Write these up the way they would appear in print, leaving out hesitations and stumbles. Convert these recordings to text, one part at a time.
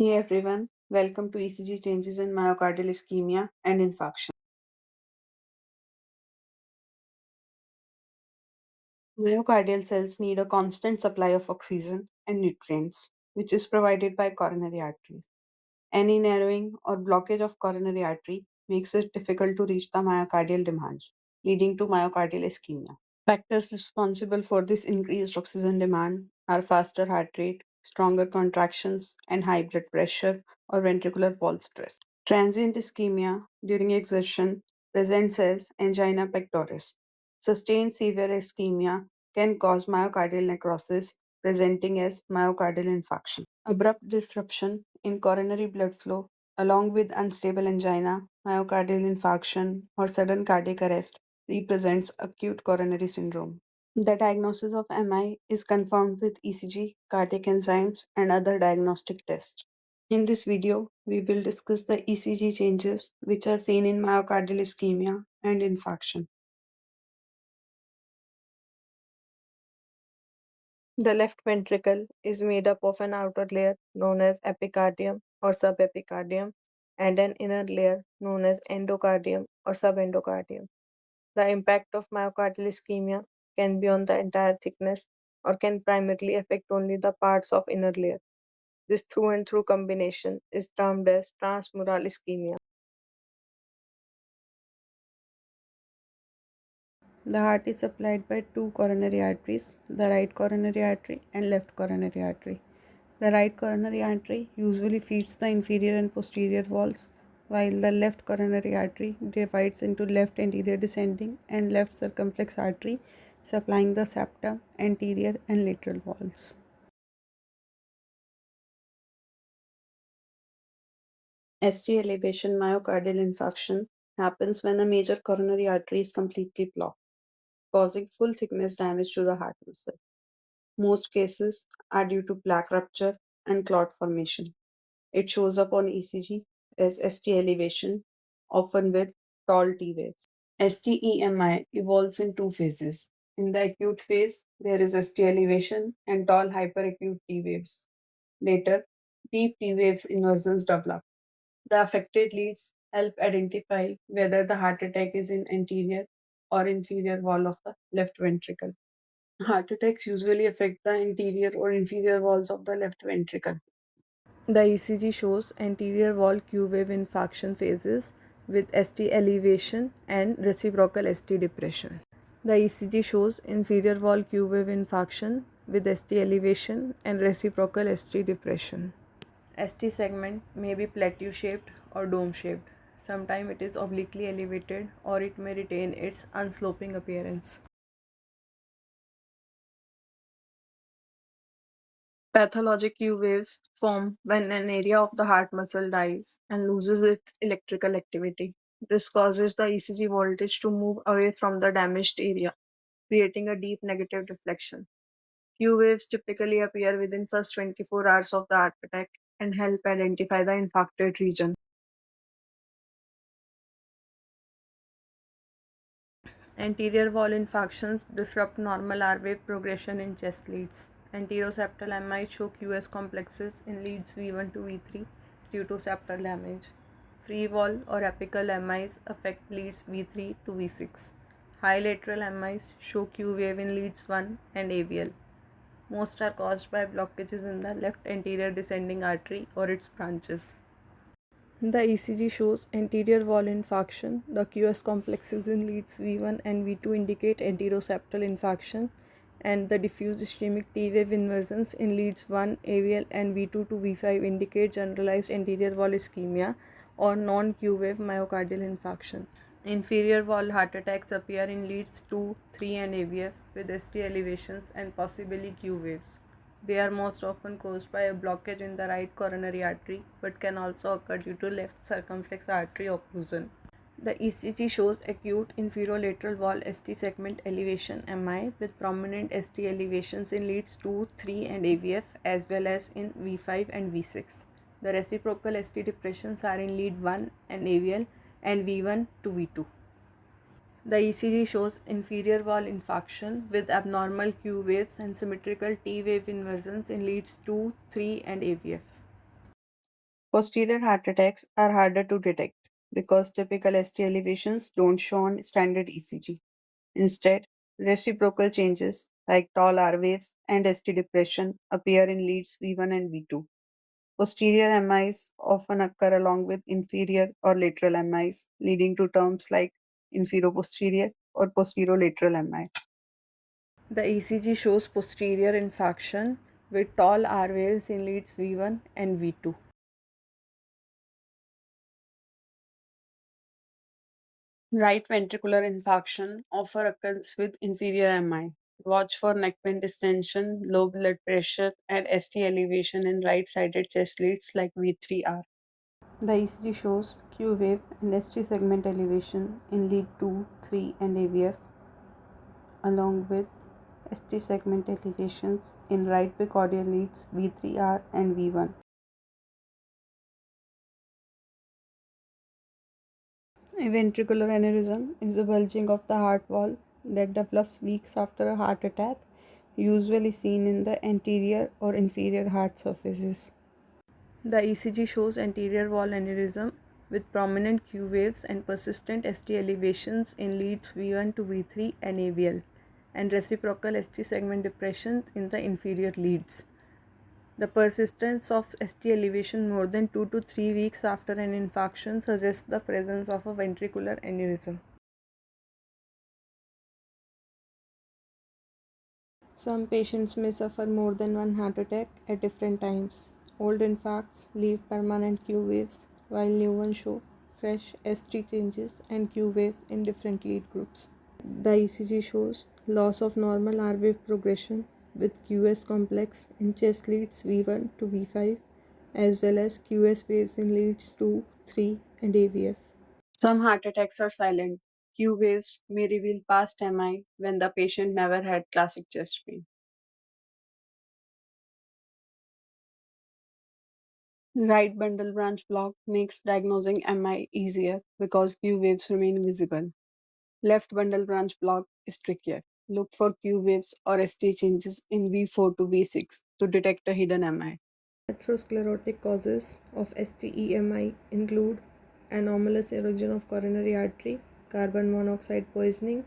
Hey everyone, welcome to ECG changes in myocardial ischemia and infarction. Myocardial cells need a constant supply of oxygen and nutrients, which is provided by coronary arteries. Any narrowing or blockage of coronary artery makes it difficult to reach the myocardial demands, leading to myocardial ischemia. Factors responsible for this increased oxygen demand are faster heart rate, stronger contractions, and high blood pressure or ventricular wall stress. Transient ischemia during exertion presents as angina pectoris. Sustained severe ischemia can cause myocardial necrosis, presenting as myocardial infarction. Abrupt disruption in coronary blood flow, along with unstable angina, myocardial infarction, or sudden cardiac arrest, represents acute coronary syndrome. The diagnosis of MI is confirmed with ECG, cardiac enzymes, and other diagnostic tests. In this video, we will discuss the ECG changes which are seen in myocardial ischemia and infarction. The left ventricle is made up of an outer layer known as epicardium or subepicardium and an inner layer known as endocardium or subendocardium. The impact of myocardial ischemia can be on the entire thickness or can primarily affect only the parts of inner layer. This through and through combination is termed as transmural ischemia. The heart is supplied by two coronary arteries, the right coronary artery and left coronary artery. The right coronary artery usually feeds the inferior and posterior walls, while the left coronary artery divides into left anterior descending and left circumflex artery, supplying the septum, anterior, and lateral walls. ST elevation myocardial infarction happens when a major coronary artery is completely blocked, causing full thickness damage to the heart muscle. Most cases are due to plaque rupture and clot formation. It shows up on ECG as ST elevation, often with tall T waves. STEMI evolves in two phases. In the acute phase, there is ST elevation and tall hyperacute T waves. Later, deep T waves inversions develop. The affected leads help identify whether the heart attack is in anterior or inferior wall of the left ventricle. Heart attacks usually affect the anterior or inferior walls of the left ventricle. The ECG shows anterior wall Q wave infarction phases with ST elevation and reciprocal ST depression. The ECG shows inferior wall Q wave infarction with ST elevation and reciprocal ST depression. ST segment may be plateau shaped or dome shaped. Sometimes it is obliquely elevated or it may retain its unsloping appearance. Pathologic Q waves form when an area of the heart muscle dies and loses its electrical activity. This causes the ECG voltage to move away from the damaged area, creating a deep negative deflection. Q waves typically appear within first 24 hours of the heart attack and help identify the infarcted region. Anterior wall infarctions disrupt normal R wave progression in chest leads. Anteroseptal MI show QS complexes in leads V1 to V3 due to septal damage. Free wall or apical MIs affect leads V3 to V6. High lateral MIs show Q wave in leads 1 and AVL. Most are caused by blockages in the left anterior descending artery or its branches. The ECG shows anterior wall infarction. The QS complexes in leads V1 and V2 indicate anteroseptal infarction, and the diffuse ischemic T wave inversions in leads 1, AVL, and V2 to V5 indicate generalized anterior wall ischemia or non Q wave myocardial infarction. Inferior wall heart attacks appear in leads 2, 3, and AVF with ST elevations and possibly Q waves. They are most often caused by a blockage in the right coronary artery but can also occur due to left circumflex artery occlusion. The ECG shows acute inferolateral wall ST segment elevation MI with prominent ST elevations in leads 2, 3, and AVF as well as in V5 and V6. The reciprocal ST depressions are in lead 1 and AVL and V1 to V2. The ECG shows inferior wall infarction with abnormal Q waves and symmetrical T wave inversions in leads 2, 3, and AVF. Posterior heart attacks are harder to detect because typical ST elevations don't show on standard ECG. Instead, reciprocal changes like tall R waves and ST depression appear in leads V1 and V2. Posterior MIs often occur along with inferior or lateral MIs, leading to terms like infero-posterior or posterior-lateral MI. The ECG shows posterior infarction with tall R waves in leads V1 and V2. Right ventricular infarction often occurs with inferior MI. Watch for neck-vein distension, low blood pressure, and ST elevation in right-sided chest leads like V3R. The ECG shows Q wave and ST segment elevation in lead 2, 3, and AVF, along with ST segment elevations in right bicordial leads V3R and V1. A ventricular aneurysm is a bulging of the heart wall that develops weeks after a heart attack, usually seen in the anterior or inferior heart surfaces. The ECG shows anterior wall aneurysm with prominent Q waves and persistent ST elevations in leads V1 to V3 and AVL, and reciprocal ST segment depressions in the inferior leads. The persistence of ST elevation more than 2 to 3 weeks after an infarction suggests the presence of a ventricular aneurysm. Some patients may suffer more than one heart attack at different times. Old infarcts leave permanent Q waves, while new ones show fresh ST changes and Q waves in different lead groups. The ECG shows loss of normal R wave progression with QS complex in chest leads V1 to V5, as well as QS waves in leads 2, 3, and AVF. Some heart attacks are silent. Q waves may reveal past MI when the patient never had classic chest pain. Right bundle branch block makes diagnosing MI easier because Q waves remain visible. Left bundle branch block is trickier. Look for Q waves or ST changes in V4 to V6 to detect a hidden MI. Atherosclerotic causes of STEMI include anomalous erosion of coronary artery, carbon monoxide poisoning,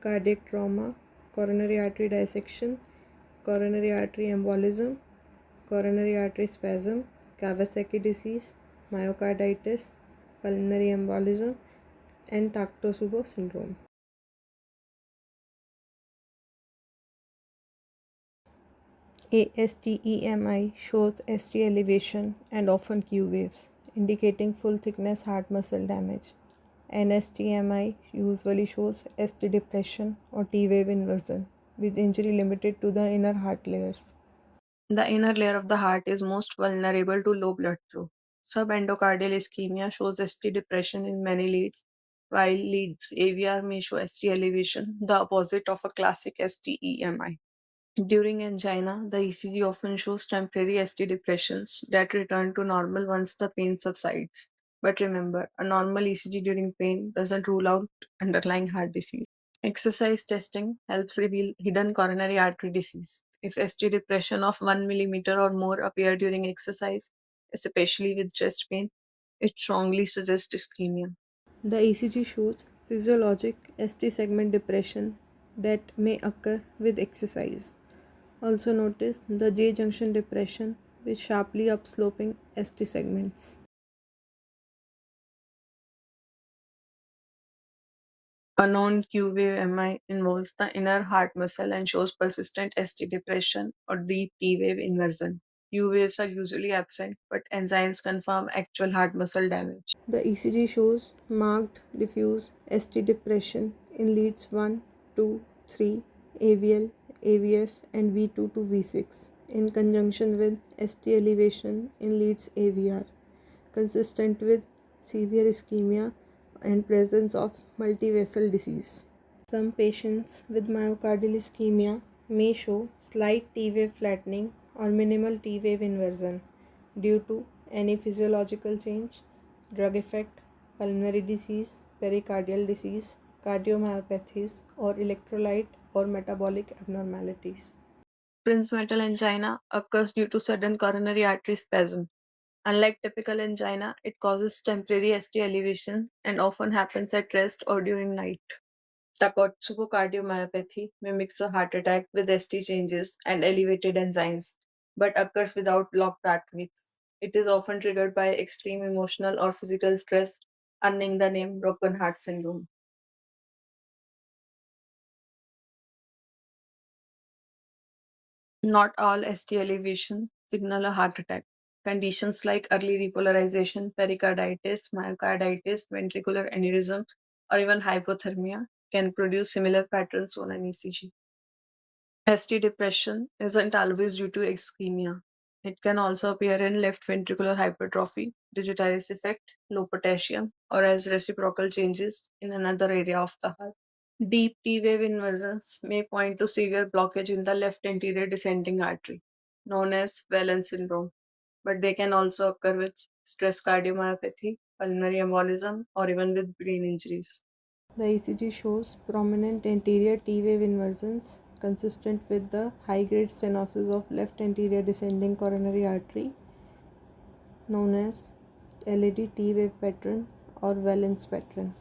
cardiac trauma, coronary artery dissection, coronary artery embolism, coronary artery spasm, Kawasaki disease, myocarditis, pulmonary embolism, and Takotsubo syndrome. ASTEMI shows ST elevation and often Q waves, indicating full thickness heart muscle damage. NSTEMI usually shows ST depression or T wave inversion, with injury limited to the inner heart layers. The inner layer of the heart is most vulnerable to low blood flow. Subendocardial ischemia shows ST depression in many leads, while leads AVR may show ST elevation, the opposite of a classic STEMI. During angina, the ECG often shows temporary ST depressions that return to normal once the pain subsides. But remember, a normal ECG during pain doesn't rule out underlying heart disease. Exercise testing helps reveal hidden coronary artery disease. If ST depression of 1 millimeter or more appear during exercise, especially with chest pain, it strongly suggests ischemia. The ECG shows physiologic ST segment depression that may occur with exercise. Also notice the J junction depression with sharply upsloping ST segments. A non-Q wave MI involves the inner heart muscle and shows persistent ST depression or deep T wave inversion. Q waves are usually absent, but enzymes confirm actual heart muscle damage. The ECG shows marked diffuse ST depression in leads 1, 2, 3, AVL, AVF, and V2 to V6 in conjunction with ST elevation in leads AVR, consistent with severe ischemia and presence of multivessel disease. Some patients with myocardial ischemia may show slight T wave flattening or minimal T wave inversion due to any physiological change, drug effect, pulmonary disease, pericardial disease, cardiomyopathies, or electrolyte or metabolic abnormalities. Prince metal angina occurs due to sudden coronary artery spasm. Unlike typical angina, it causes temporary ST elevation and often happens at rest or during night. Cardiomyopathy mimics a heart attack with ST changes and elevated enzymes, but occurs without blocked arteries. It is often triggered by extreme emotional or physical stress, earning the name broken heart syndrome. Not all ST elevation signal a heart attack. Conditions like early repolarization, pericarditis, myocarditis, ventricular aneurysm, or even hypothermia can produce similar patterns on an ECG. ST depression isn't always due to ischemia. It can also appear in left ventricular hypertrophy, digitalis effect, low potassium, or as reciprocal changes in another area of the heart. Deep T wave inversions may point to severe blockage in the left anterior descending artery, known as Whelan syndrome, but they can also occur with stress cardiomyopathy, pulmonary embolism, or even with brain injuries. The ECG shows prominent anterior T wave inversions consistent with the high grade stenosis of left anterior descending coronary artery, known as LED T wave pattern or Whelan's pattern.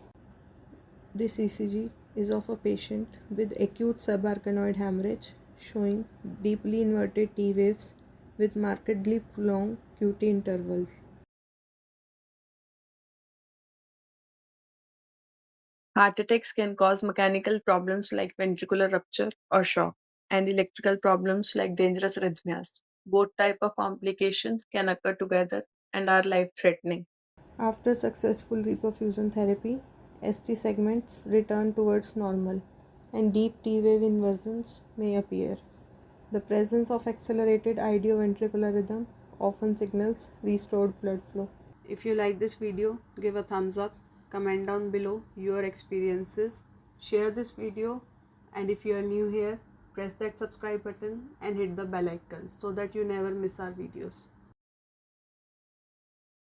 This ECG is of a patient with acute subarachnoid hemorrhage showing deeply inverted T waves with markedly prolonged QT intervals. Heart attacks can cause mechanical problems like ventricular rupture or shock, and electrical problems like dangerous arrhythmias. Both type of complications can occur together and are life-threatening. After successful reperfusion therapy, ST segments return towards normal and deep T wave inversions may appear. The presence of accelerated idioventricular rhythm often signals restored blood flow. If you like this video, give a thumbs up, comment down below your experiences, share this video, and if you are new here, press that subscribe button and hit the bell icon so that you never miss our videos.